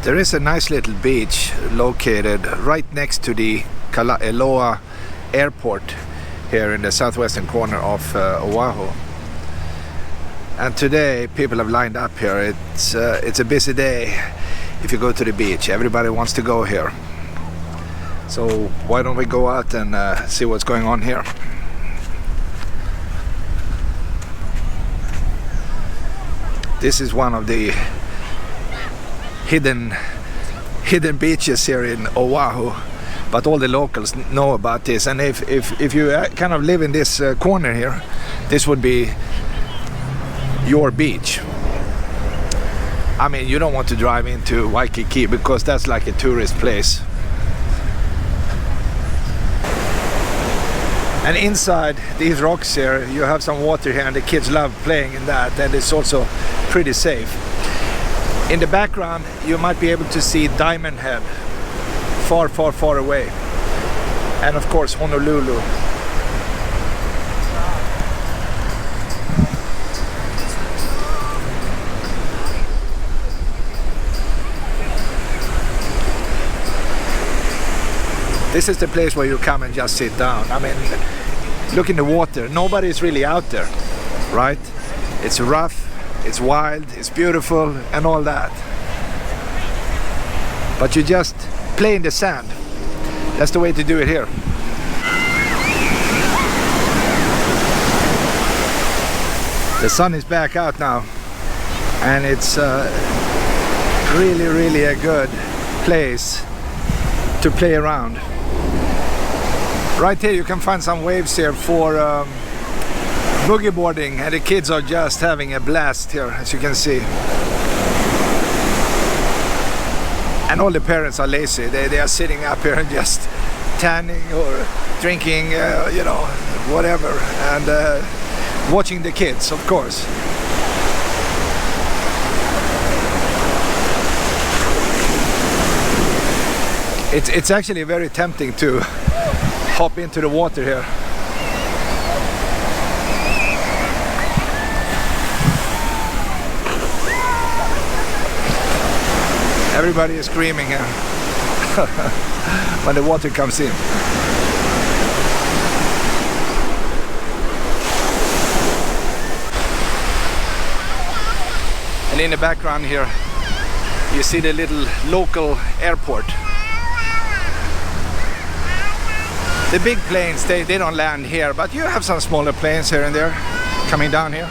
There is a nice little beach located right next to the Kalaeloa airport here in the southwestern corner of Oahu. And today people have lined up here. It's a busy day if you go to the beach. Everybody wants to go here. So why don't we go out and see what's going on here. This is one of the hidden beaches here in Oahu, but all the locals know about this. And if you kind of live in this corner here, this would be your beach. I mean, you don't want to drive into Waikiki because that's like a tourist place. And inside these rocks here, you have some water here, and the kids love playing in that, and it's also pretty safe. In the background, you might be able to see Diamond Head, far, far, far away. And of course, Honolulu. This is the place where you come and just sit down. I mean, look in the water. Nobody's really out there, right? It's rough, it's wild, it's beautiful, and all that. But you just play in the sand. That's the way to do it here. The sun is back out now, and it's really, really a good place to play around. Right here you can find some waves here for boogie boarding, and the kids are just having a blast here, as you can see. And all the parents are lazy. They are sitting up here and just tanning or drinking, you know, whatever, and watching the kids, of course. It's actually very tempting to hop into the water here. Everybody is screaming here when the water comes in. And in the background here, you see the little local airport. The big planes, they don't land here, but you have some smaller planes here and there coming down here.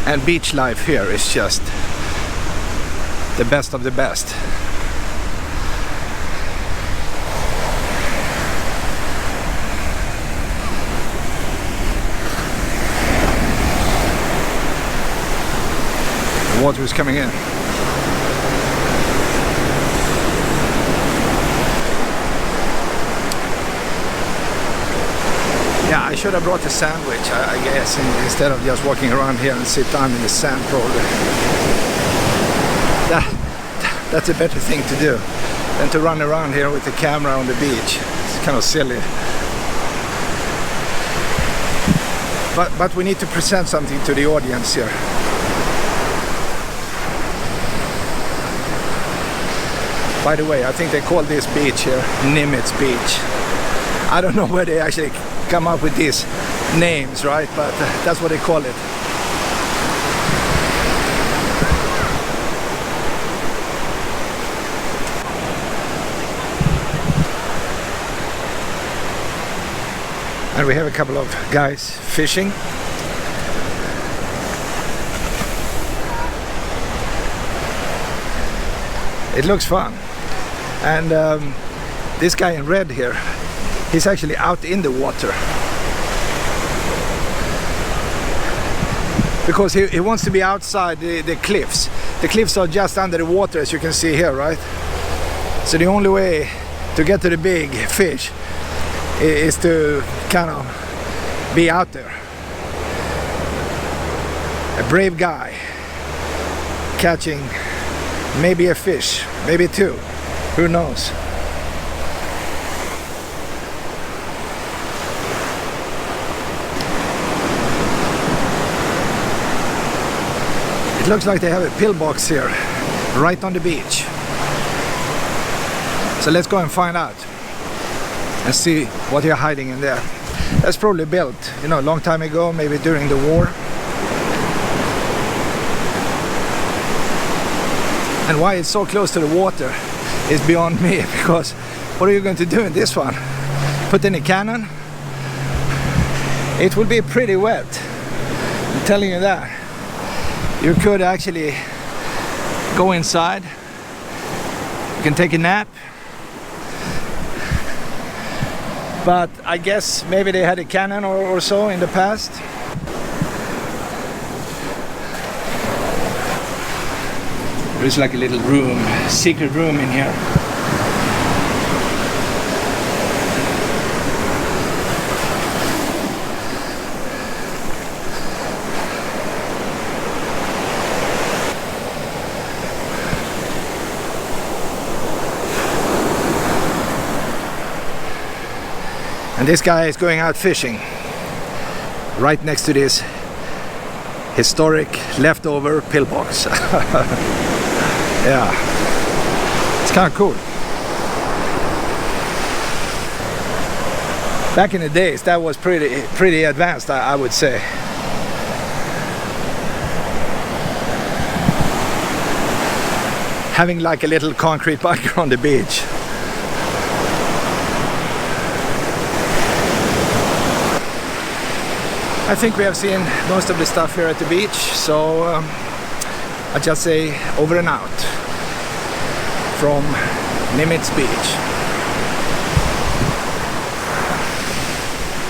And beach life here is just the best of the best. The water is coming in. Yeah, I should have brought a sandwich, I guess, instead of just walking around here and sit down in the sand probably. That's a better thing to do than to run around here with the camera on the beach. It's kind of silly. But we need to present something to the audience here. By the way, I think they call this beach here Nimitz Beach. I don't know where they actually come up with these names, right? But that's what they call it. And we have a couple of guys fishing. It looks fun. And this guy in red here, he's actually out in the water because he wants to be outside the cliffs. The cliffs are just under the water, as you can see here, right? So the only way to get to the big fish is to kind of be out there. A brave guy catching maybe a fish, maybe two, who knows. It looks like they have a pillbox here, right on the beach. So let's go and find out and see what they're hiding in there. That's probably built, you know, a long time ago, maybe during the war. And why it's so close to the water is beyond me, because what are you going to do in this one? Put in a cannon? It will be pretty wet, I'm telling you that. You could actually go inside, you can take a nap, but I guess maybe they had a cannon or so in the past. There's like a little room, secret room in here. And this guy is going out fishing right next to this historic leftover pillbox. Yeah, it's kind of cool. Back in the days, that was pretty advanced, I would say. Having like a little concrete bunker on the beach. I think we have seen most of the stuff here at the beach, so I just say over and out from Nimitz Beach.